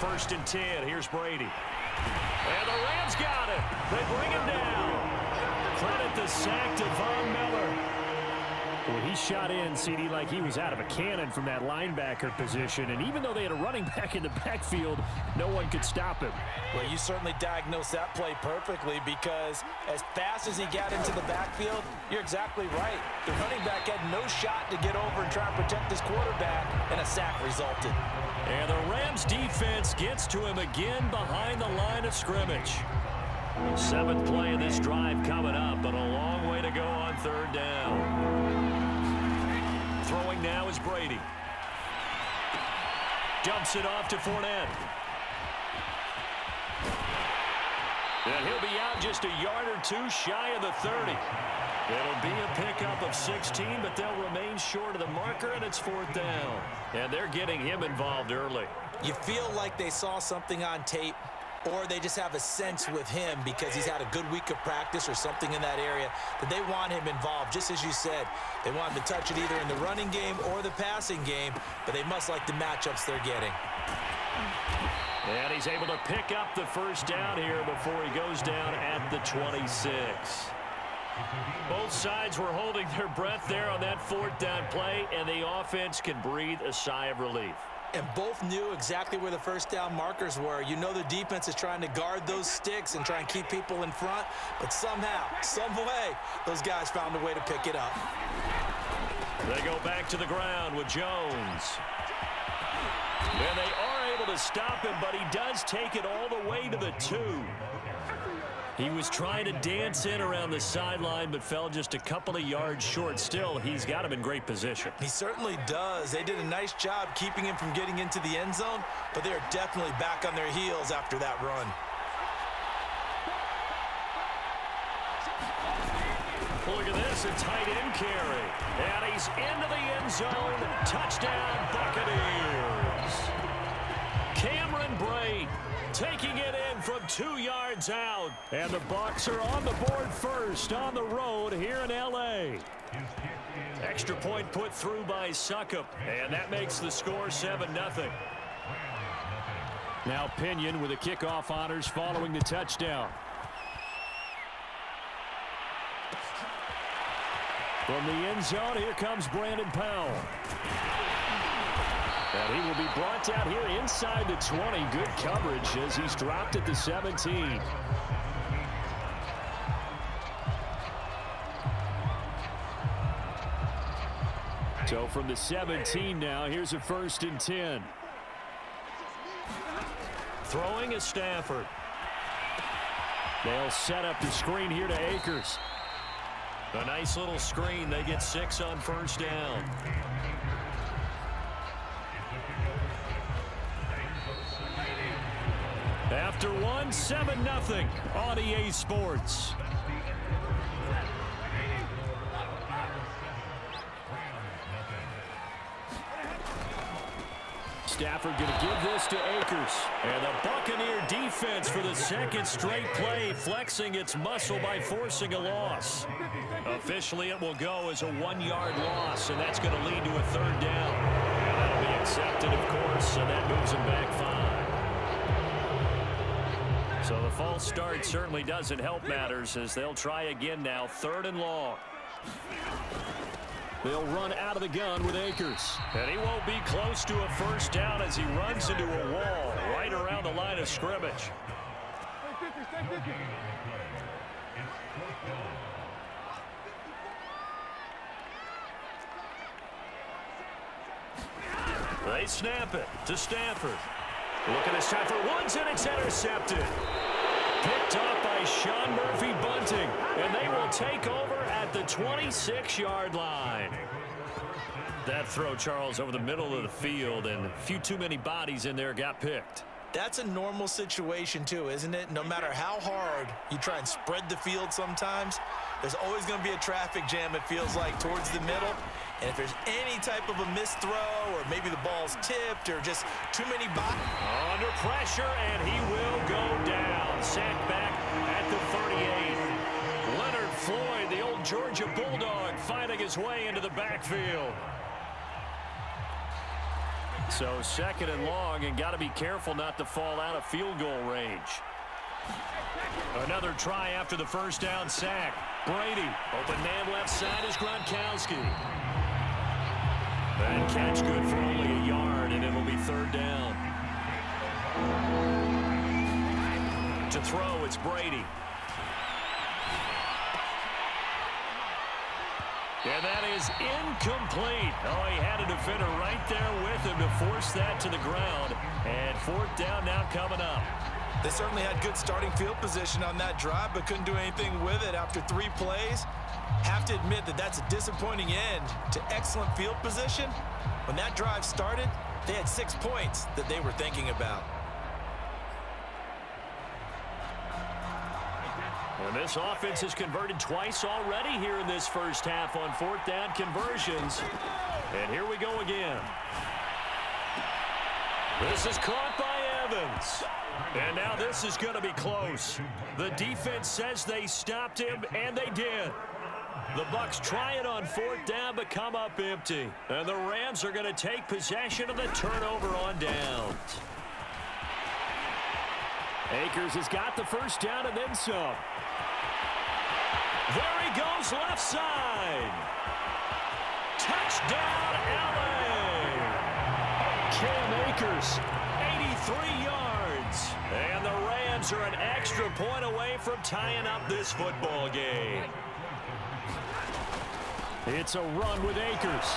1st and 10. Here's Brady. And the Rams got it. They bring him down. Credit the sack to Von Miller. Well, he shot in, CD, like he was out of a cannon from that linebacker position. And even though they had a running back in the backfield, no one could stop him. Well, you certainly diagnosed that play perfectly, because as fast as he got into the backfield, you're exactly right. The running back had no shot to get over and try and protect his quarterback, and a sack resulted. And the Rams defense gets to him again behind the line of scrimmage. 7th play of this drive coming up, but a long way to go on 3rd down. Throwing now is Brady. Dumps it off to Fournette. And he'll be out just a yard or two shy of the 30. It'll be a pickup of 16, but they'll remain short of the marker, and it's 4th down. And they're getting him involved early. You feel like they saw something on tape, or they just have a sense with him because he's had a good week of practice or something in that area that they want him involved. Just as you said, they want him to touch it either in the running game or the passing game, but they must like the matchups they're getting. And he's able to pick up the 1st down here before he goes down at the 26. Both sides were holding their breath there on that 4th down play, and the offense can breathe a sigh of relief. And both knew exactly where the 1st down markers were. You know the defense is trying to guard those sticks and try and keep people in front, but somehow, some way, those guys found a way to pick it up. They go back to the ground with Jones. And they are able to stop him, but he does take it all the way to the 2. He was trying to dance in around the sideline, but fell just a couple of yards short. Still, he's got him in great position. He certainly does. They did a nice job keeping him from getting into the end zone, but they're definitely back on their heels after that run. Look at this, a tight end carry. And he's into the end zone. Touchdown, Buccaneers. Cameron Brate taking it in from 2 yards out. And the Bucs are on the board first on the road here in L.A. Extra point put through by Succop. And that makes the score 7-0. Now Pinion with the kickoff honors following the touchdown. From the end zone, here comes Brandon Powell. And he will be brought down here inside the 20. Good coverage as he's dropped at the 17. So from the 17 now, here's a 1st and 10. Throwing is Stafford. They'll set up the screen here to Akers. A nice little screen. They get 6 on 1st down. After 1, 7-0 on EA Sports. Stafford going to give this to Akers. And the Buccaneer defense for the 2nd straight play, flexing its muscle by forcing a loss. Officially, it will go as a 1-yard loss, and that's going to lead to a 3rd down. And that'll be accepted, of course, and that moves them back 5. So the false start certainly doesn't help matters as they'll try again now, 3rd and long. They'll run out of the gun with Akers. And he won't be close to a 1st down as he runs into a wall right around the line of scrimmage. They snap it to Stafford. Look at this time for Woods, and it's intercepted. Picked up by Sean Murphy Bunting, and they will take over at the 26-yard line. That throw, Charles, over the middle of the field, and a few too many bodies in there got picked. That's a normal situation too, isn't it? No matter how hard you try and spread the field sometimes, there's always going to be a traffic jam, it feels like, towards the middle. And if there's any type of a missed throw, or maybe the ball's tipped, or just too many bodies. Under pressure, and he will go down. Sacked back at the 38. Leonard Floyd, the old Georgia Bulldog, fighting his way into the backfield. So 2nd and long, and got to be careful not to fall out of field goal range. Another try after the first down sack. Brady, open man left side is Gronkowski. And catch good for only a yard, and it'll be 3rd down. To throw, it's Brady. And that is incomplete. Oh, he had a defender right there with him to force that to the ground. And 4th down now coming up. They certainly had good starting field position on that drive, but couldn't do anything with it after 3 plays. Have to admit that that's a disappointing end to excellent field position. When that drive started, they had 6 points that they were thinking about. And this offense has converted twice already here in this first half on 4th down conversions. And here we go again. This is caught by Evans. And now this is going to be close. The defense says they stopped him, and they did. The Bucs try it on 4th down, but come up empty. And the Rams are going to take possession of the turnover on downs. Akers has got the first down and then some. There he goes left side. Touchdown, L.A. Cam Akers, 83 yards. And the Rams are an extra point away from tying up this football game. It's a run with Akers.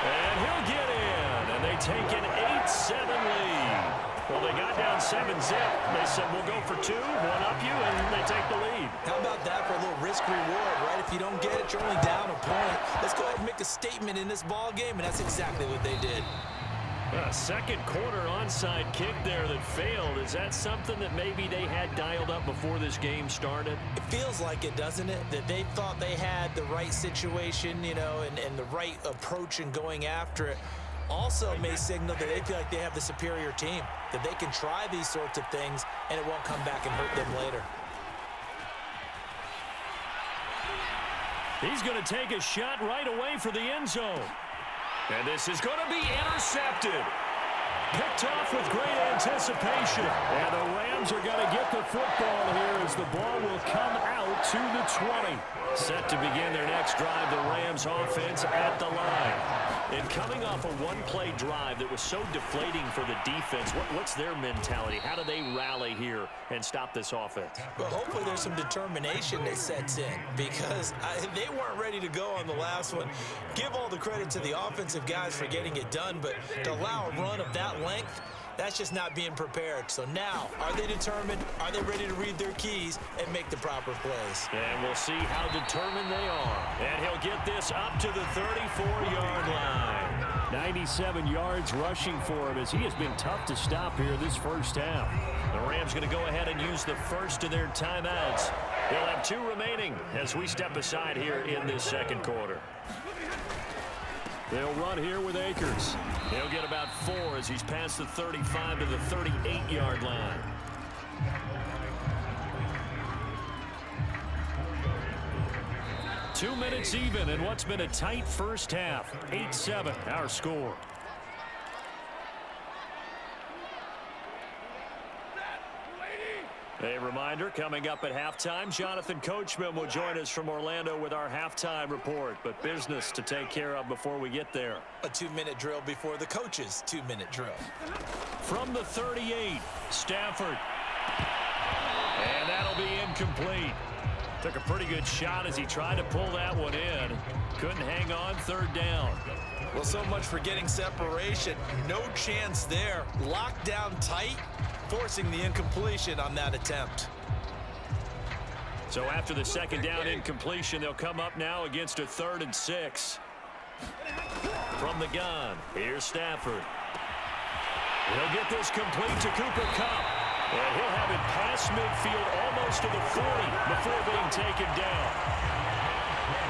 And he'll get in. And they take an 8-7 lead. Well, they got down 7-zip. They said, we'll go for 2, one up you, and they take the lead. How about that for a little risk-reward, right? If you don't get it, you're only down a point. Let's go ahead and make a statement in this ball game, and that's exactly what they did. A second quarter onside kick there that failed. Is that something that maybe they had dialed up before this game started? It feels like it, doesn't it? That they thought they had the right situation, you know, and the right approach in going after it. Also may signal that they feel like they have the superior team, that they can try these sorts of things and it won't come back and hurt them later. He's going to take a shot right away for the end zone. And this is going to be intercepted. Picked off with great anticipation. And the Rams are going to get the football here as the ball will come out to the 20. Set to begin their next drive, the Rams offense at the line. And coming off a one-play drive that was so deflating for the defense, what's their mentality? How do they rally here and stop this offense? Well, hopefully there's some determination that sets in because they weren't ready to go on the last one. Give all the credit to the offensive guys for getting it done, but to allow a run of that length, that's just not being prepared. So now, are they determined? Are they ready to read their keys and make the proper plays? And we'll see how determined they are. And he'll get this up to the 34-yard line. 97 yards rushing for him as he has been tough to stop here this first half. The Rams going to go ahead and use the first of their timeouts. They'll have 2 remaining as we step aside here in this second quarter. They'll run here with Akers. He'll get about 4 as he's past the 35 to the 38-yard line. Two minutes even in what's been a tight first half. 8-7, our score. A reminder, coming up at halftime, Jonathan Coachman will join us from Orlando with our halftime report. But business to take care of before we get there. A 2-minute drill before the coach's 2-minute drill. From the 38, Stafford. And that'll be incomplete. Took a pretty good shot as he tried to pull that one in. Couldn't hang on, 3rd down. Well, so much for getting separation. No chance there. Locked down tight, forcing the incompletion on that attempt. So after the 2nd down incompletion, they'll come up now against a 3rd and 6. From the gun, here's Stafford. He'll get this complete to Cooper Kupp. And he'll have it past midfield almost to the 40 before being taken down.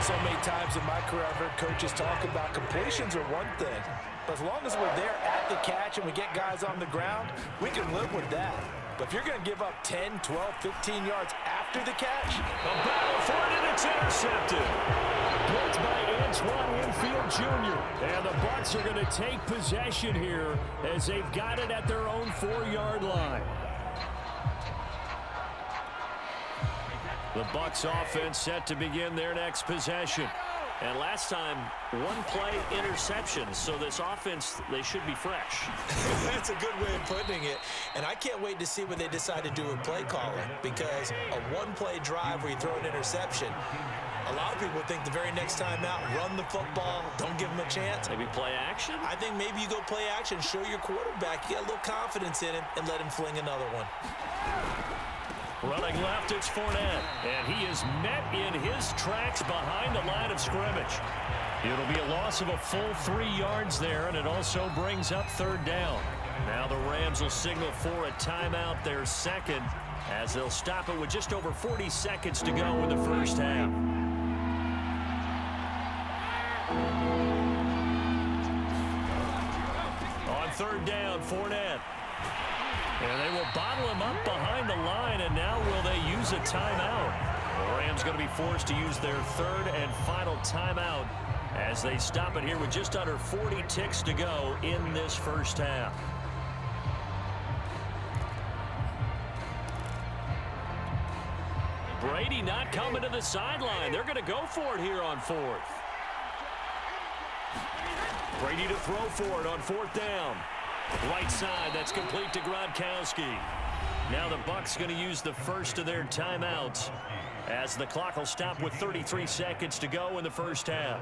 So many times in my career, I've heard coaches talk about completions are one thing. But as long as we're there at the catch and we get guys on the ground, we can live with that. But if you're going to give up 10, 12, 15 yards after after the catch. A battle for it, and it's intercepted. Blocked by Antoine Winfield Jr. And the Bucs are going to take possession here as they've got it at their own 4-yard line. The Bucs offense set to begin their next possession. And last time, one-play interception. So this offense, they should be fresh. That's a good way of putting it. And I can't wait to see what they decide to do with play calling, because a one-play drive where you throw an interception, a lot of people think the very next time out, run the football, don't give them a chance. Maybe play action? I think maybe you go play action, show your quarterback, you get a little confidence in him, and let him fling another one. Running left, it's Fournette. And he is met in his tracks behind the line of scrimmage. It'll be a loss of a full 3 yards there, and it also brings up 3rd down. Now the Rams will signal for a timeout, their second, as they'll stop it with just over 40 seconds to go in the first half. On 3rd down, Fournette. And they will bottle him up behind the line, and now will they use a timeout? The Rams going to be forced to use their 3rd and final timeout as they stop it here with just under 40 ticks to go in this first half. Brady not coming to the sideline. They're going to go for it here on 4th. Brady to throw for it on 4th down. Right side, that's complete to Gronkowski. Now the Bucs going to use the first of their timeouts as the clock will stop with 33 seconds to go in the first half.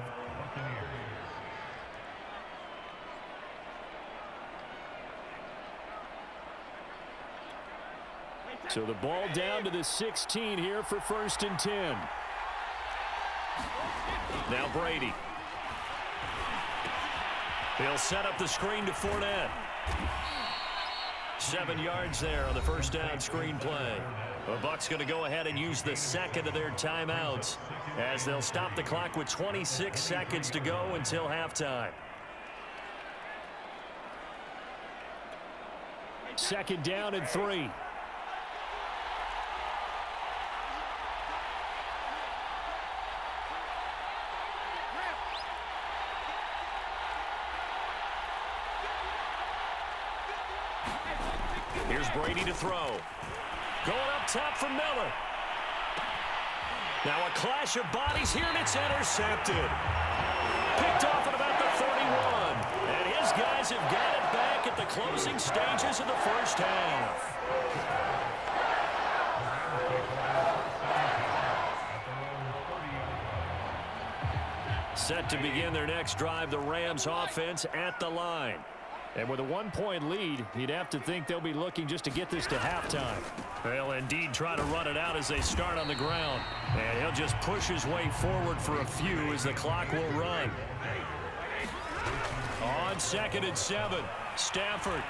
So the ball down to the 16 here for 1st and 10. Now Brady. He'll set up the screen to Fournette. 7 yards there on the first down screen play. The Bucs going to go ahead and use the second of their timeouts as they'll stop the clock with 26 seconds to go until halftime. 2nd down and 3. Here's Brady to throw. Going up top for Miller. Now a clash of bodies here, and it's intercepted. Picked off at about the 31. And his guys have got it back at the closing stages of the first half. Set to begin their next drive, the Rams offense at the line. And with a 1-point lead, you'd have to think they'll be looking just to get this to halftime. They'll indeed try to run it out as they start on the ground. And he'll just push his way forward for a few as the clock will run. On 2nd and 7, Stafford.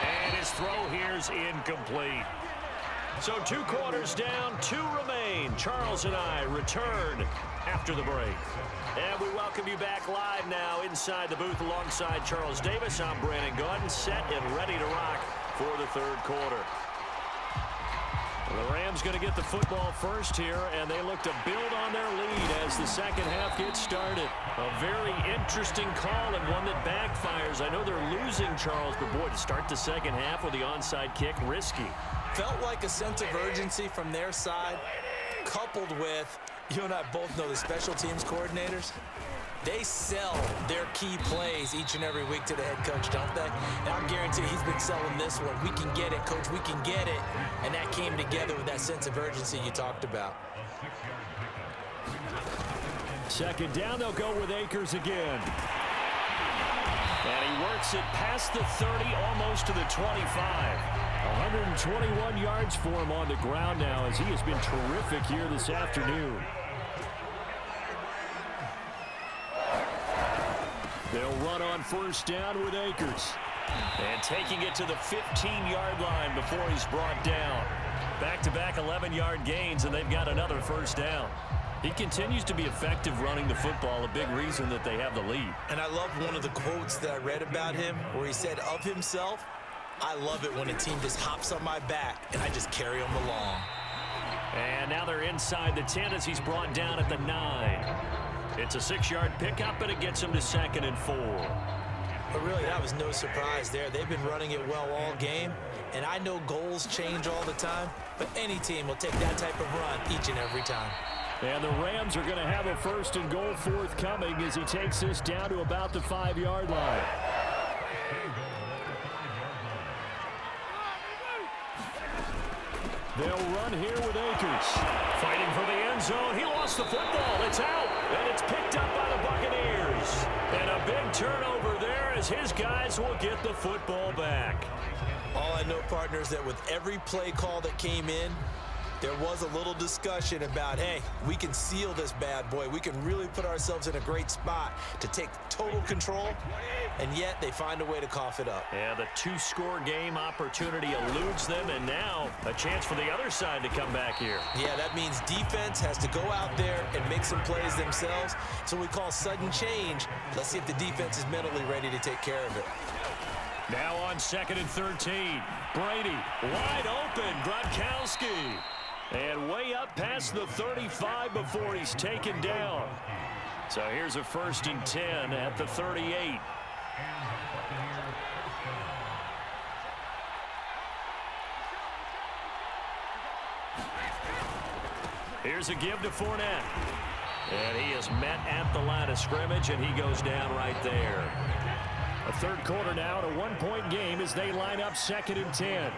And his throw here's incomplete. So 2 quarters down, 2 remain. Charles and I return after the break. And we welcome you back live now inside the booth alongside Charles Davis. I'm Brandon Gaudin, set and ready to rock for the 3rd quarter. The Rams going to get the football first here, and they look to build on their lead as the second half gets started. A very interesting call and one that backfires. I know they're losing, Charles, but boy, to start the second half with the onside kick, risky. Felt like a sense of urgency from their side, coupled with, you and I both know the special teams coordinators, they sell their key plays each and every week to the head coach, don't they? And I guarantee he's been selling this one. We can get it, coach, we can get it. And that came together with that sense of urgency you talked about. 2nd down, they'll go with Akers again. And he works it past the 30, almost to the 25. 121 yards for him on the ground now as he has been terrific here this afternoon. They'll run on 1st down with Akers. And taking it to the 15-yard line before he's brought down. Back-to-back 11-yard gains, and they've got another 1st down. He continues to be effective running the football, a big reason that they have the lead. And I love one of the quotes that I read about him where he said of himself, I love it when a team just hops on my back and I just carry them along. And now they're inside the 10 as he's brought down at the 9. It's a 6-yard pickup, and it gets him to 2nd and 4. But really, that was no surprise there. They've been running it well all game, and I know goals change all the time, but any team will take that type of run each and every time. And the Rams are going to have a 1st and goal forthcoming as he takes this down to about the 5-yard line. They'll run here with Akers. Fighting for the end zone. He lost the football. It's out. And it's picked up by the Buccaneers. And a big turnover there as his guys will get the football back. All I know, partners, that with every play call that came in, there was a little discussion about, hey, we can seal this bad boy. We can really put ourselves in a great spot to take total control, and yet they find a way to cough it up. Yeah, the 2-score game opportunity eludes them, and now a chance for the other side to come back here. Yeah, that means defense has to go out there and make some plays themselves. So we call sudden change. Let's see if the defense is mentally ready to take care of it. Now on 2nd and 13. Brady wide open. Gronkowski. And way up past the 35 before he's taken down. So here's a 1st and 10 at the 38. Here's a give to Fournette. And he is met at the line of scrimmage, and he goes down right there. A 3rd quarter now, and a 1-point game as they line up 2nd and 10.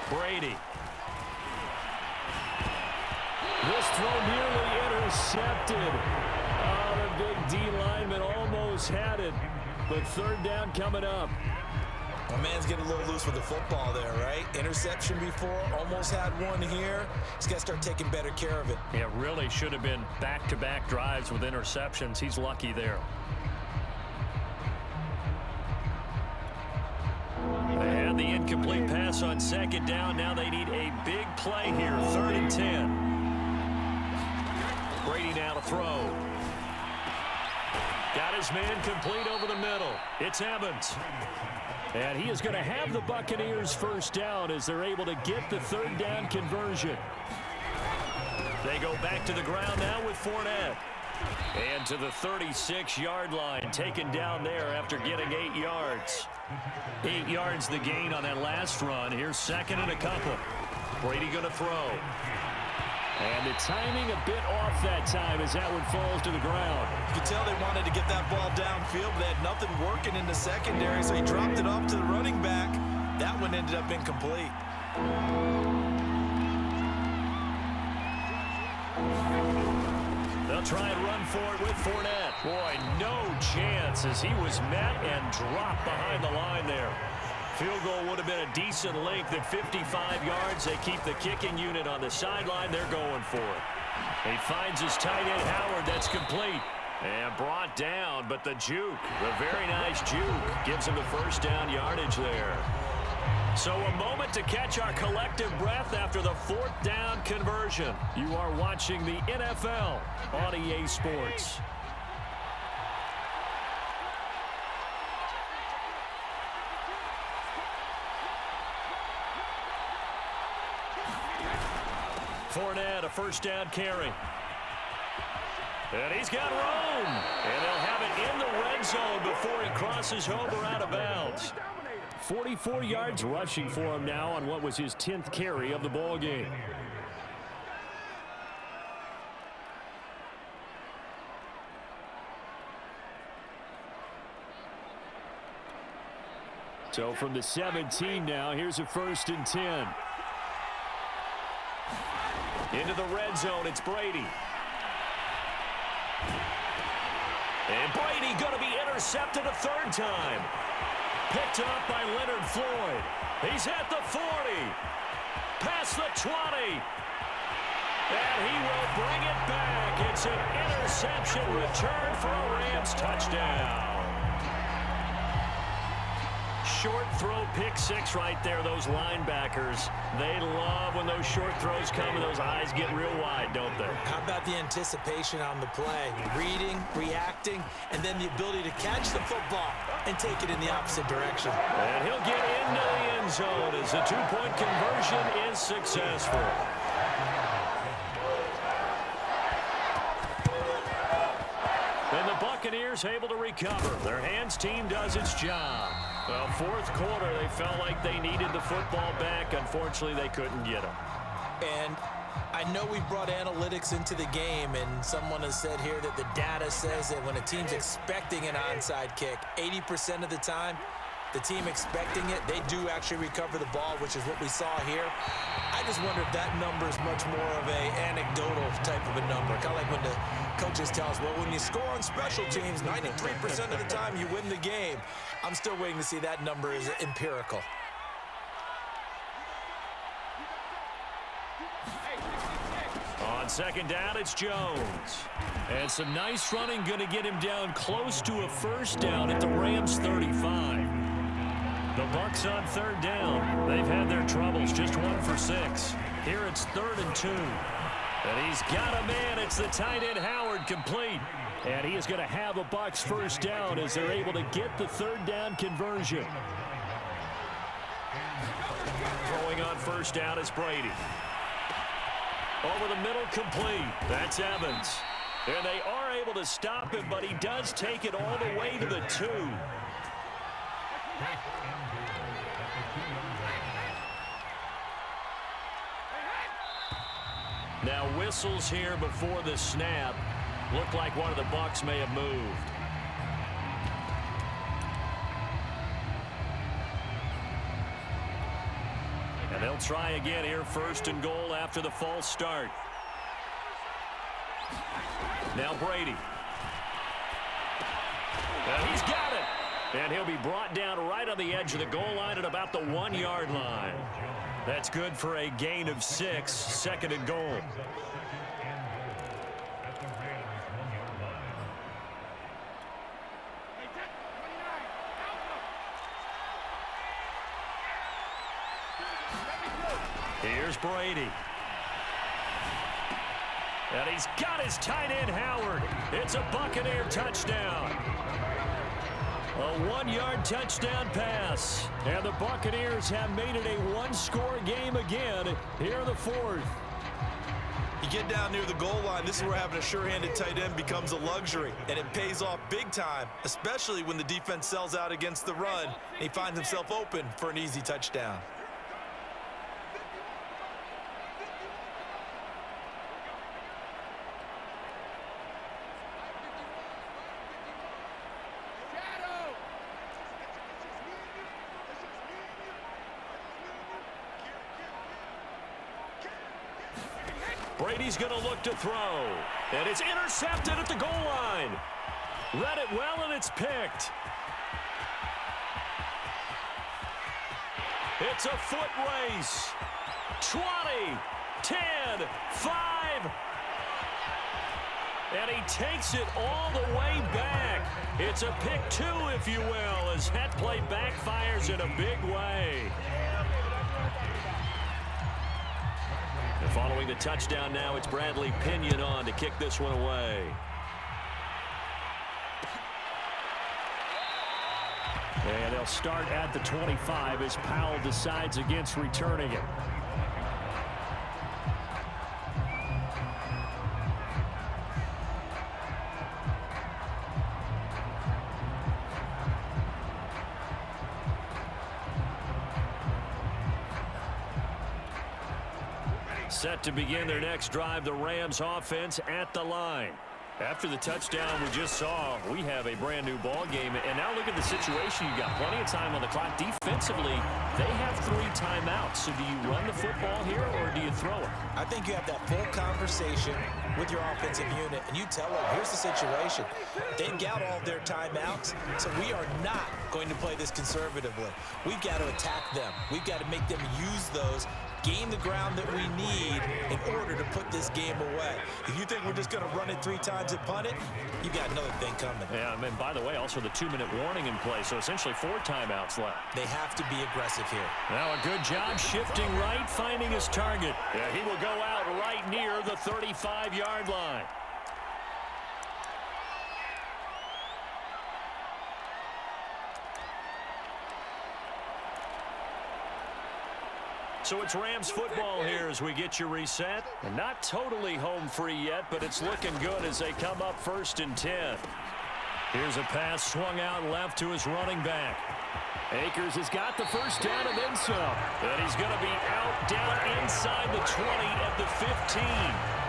Brady. This throw nearly intercepted. Oh, the big D lineman almost had it. But 3rd down coming up. My man's getting a little loose with the football there, right? Interception before, almost had one here. He's got to start taking better care of it. Yeah, really should have been back-to-back drives with interceptions. He's lucky there. They had the incomplete pass on 2nd down. Now they need a big play here. 3rd and 10. Brady now to throw. Got his man complete over the middle. It's Evans. And he is going to have the Buccaneers 1st down as they're able to get the 3rd down conversion. They go back to the ground now with Fournette. And to the 36-yard line, taken down there after getting 8 yards. 8 yards the gain on that last run. Here's 2nd and a couple. Brady going to throw. And the timing a bit off that time as that one falls to the ground. You could tell they wanted to get that ball downfield, but they had nothing working in the secondary, so he dropped it off to the running back. That one ended up incomplete. They'll try and run for it with Fournette. Boy, no chance as he was met and dropped behind the line there. Field goal would have been a decent length at 55 yards. They keep the kicking unit on the sideline. They're going for it. He finds his tight end, Howard. That's complete. And brought down, but the juke, the very nice juke, gives him the 1st down yardage there. So a moment to catch our collective breath after the 4th down conversion. You are watching the NFL on EA Sports. Fournette, a 1st down carry. And he's got room. And they'll have it in the red zone before he crosses over out of bounds. 44 yards rushing for him now on what was his 10th carry of the ball game. So from the 17 now, here's a 1st and 10. Into the red zone, it's Brady. And Brady going to be intercepted a 3rd time. Picked up by Leonard Floyd. He's at the 40. Past the 20. And he will bring it back. It's an interception return for a Rams touchdown. short throw pick six right there, those linebackers. They love when those short throws come and those eyes get real wide, don't they? How about the anticipation on the play? Reading, reacting, and then the ability to catch the football and take it in the opposite direction. And he'll get into the end zone as the two-point conversion is successful. And the Buccaneers able to recover. Their hands team does its job. Well, fourth quarter, they felt like they needed the football back. Unfortunately, they couldn't get them. And I know we brought analytics into the game, and someone has said here that the data says that when a team's expecting an onside kick, 80% of the time, the team expecting it, they do actually recover the ball, which is what we saw here. I just wonder if that number is much more of a anecdotal type of a number. Kind of like when the coaches tell us, well, when you score on special teams, 93% of the time you win the game. I'm still waiting to see that number is empirical. On second down, it's Jones. And some nice running going to get him down close to a first down at the Rams 35. The Bucs on third down. They've had their troubles, just 1 for 6. Here it's 3rd and 2. And he's got a man. It's the tight end Howard complete. And he is going to have a Bucs first down as they're able to get the third down conversion. Throwing on first down is Brady. Over the middle, complete. That's Evans. And they are able to stop him, but he does take it all the way to the 2. Now whistles here before the snap. Looked like one of the Bucs may have moved. And they'll try again here, 1st and goal after the false start. Now Brady. And he's got it. And he'll be brought down right on the edge of the goal line at about the 1-yard line. That's good for a gain of 6, 2nd and goal. Here's Brady. And he's got his tight end Howard. It's a Buccaneer touchdown. A 1-yard touchdown pass. And the Buccaneers have made it a 1-score game again here in the 4th. You get down near the goal line, this is where having a sure-handed tight end becomes a luxury, and it pays off big time, especially when the defense sells out against the run, and he finds himself open for an easy touchdown. Brady's going to look to throw. And it's intercepted at the goal line. Read it well, and it's picked. It's a foot race. 20, 10, 5. And he takes it all the way back. It's a pick 2, if you will, as that play backfires in a big way. And following the touchdown now, it's Bradley Pinion on to kick this one away. And they'll start at the 25 as Powell decides against returning it. Set to begin their next drive, the Rams offense at the line. After the touchdown we just saw, we have a brand new ball game. And now look at the situation. You got plenty of time on the clock. Defensively, they have 3 timeouts. So do you run the football here or do you throw it? I think you have that full conversation with your offensive unit, and you tell them, here's the situation. They've got all of their timeouts, so we are not going to play this conservatively. We've got to attack them. We've got to make them use those gain the ground that we need in order to put this game away. If you think we're just going to run it 3 times and punt it, you got another thing coming. Yeah, and by the way, also the 2-minute warning in play, so essentially 4 timeouts left. They have to be aggressive here. Now a good job shifting right, finding his target. Yeah, he will go out right near the 35-yard line. So it's Rams football here as we get you reset. And not totally home free yet, but it's looking good as they come up 1st and 10. Here's a pass swung out left to his running back. Akers has got the first down and then some. And he's going to be out down inside the 20 at the 15.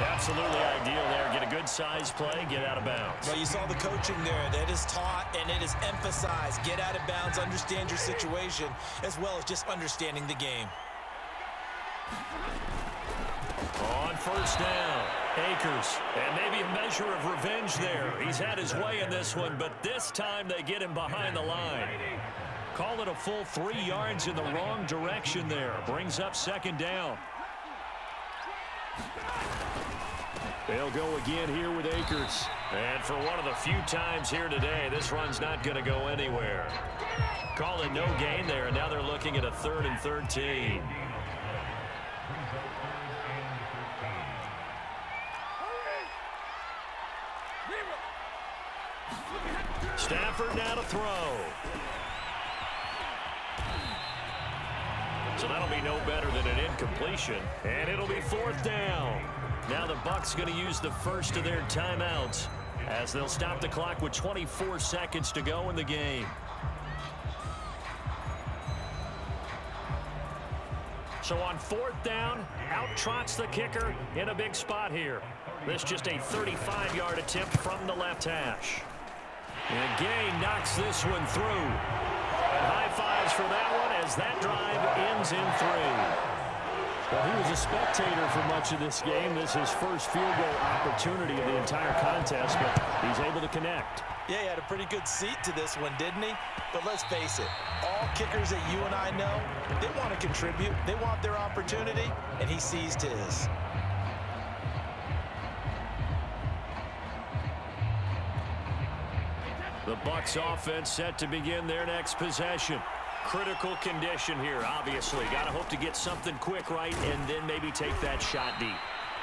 Absolutely ideal there. Get a good size play, get out of bounds. Well, you saw the coaching there. That is taught and it is emphasized. Get out of bounds, understand your situation, as well as just understanding the game. On first down, Akers. And maybe a measure of revenge there. He's had his way in this one, but this time they get him behind the line. Call it a full 3 yards in the wrong direction there. Brings up 2nd down. They'll go again here with Akers. And for one of the few times here today, this run's not going to go anywhere. Call it no gain there, and now they're looking at a 3rd and 13. Stafford now to throw. So that'll be no better than an incompletion. And it'll be 4th down. Now the Bucs going to use the first of their timeouts as they'll stop the clock with 24 seconds to go in the game. So on 4th down, out trots the kicker in a big spot here. This just a 35-yard attempt from the left hash. And Gay knocks this one through. And high fives for that one as that drive ends in 3. Well, he was a spectator for much of this game. This is his first field goal opportunity of the entire contest, but he's able to connect. Yeah, he had a pretty good seat to this one, didn't he? But let's face it, all kickers that you and I know, they want to contribute. They want their opportunity, and he seized his. The Bucs offense set to begin their next possession. Critical condition here, obviously. Got to hope to get something quick right and then maybe take that shot deep.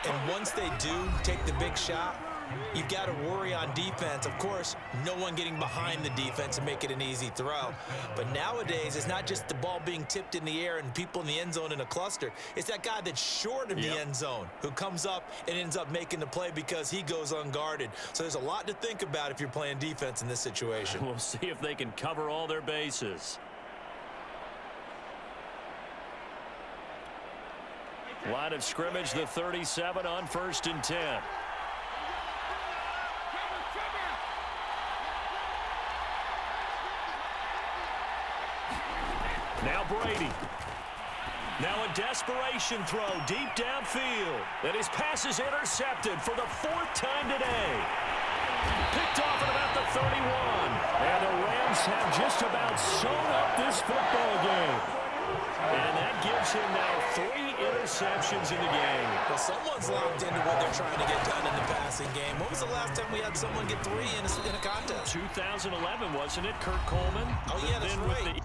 And once they do take the big shot, you've got to worry on defense. Of course, no one getting behind the defense and make it an easy throw. But nowadays, it's not just the ball being tipped in the air and people in the end zone in a cluster. It's that guy that's short of the end zone who comes up and ends up making the play because he goes unguarded. So there's a lot to think about if you're playing defense in this situation. We'll see if they can cover all their bases. Line of scrimmage, the 37 on 1st and 10. Now Brady. Now a desperation throw deep downfield. And his pass is intercepted for the 4th time today. Picked off at about the 31. And the Rams have just about sewn up this football game. And that gives him now 3 interceptions in the game. Well, someone's locked into what they're trying to get done in the passing game. When was the last time we had someone get 3 in a contest? 2011, wasn't it? Kurt Coleman. Oh, yeah, that's right.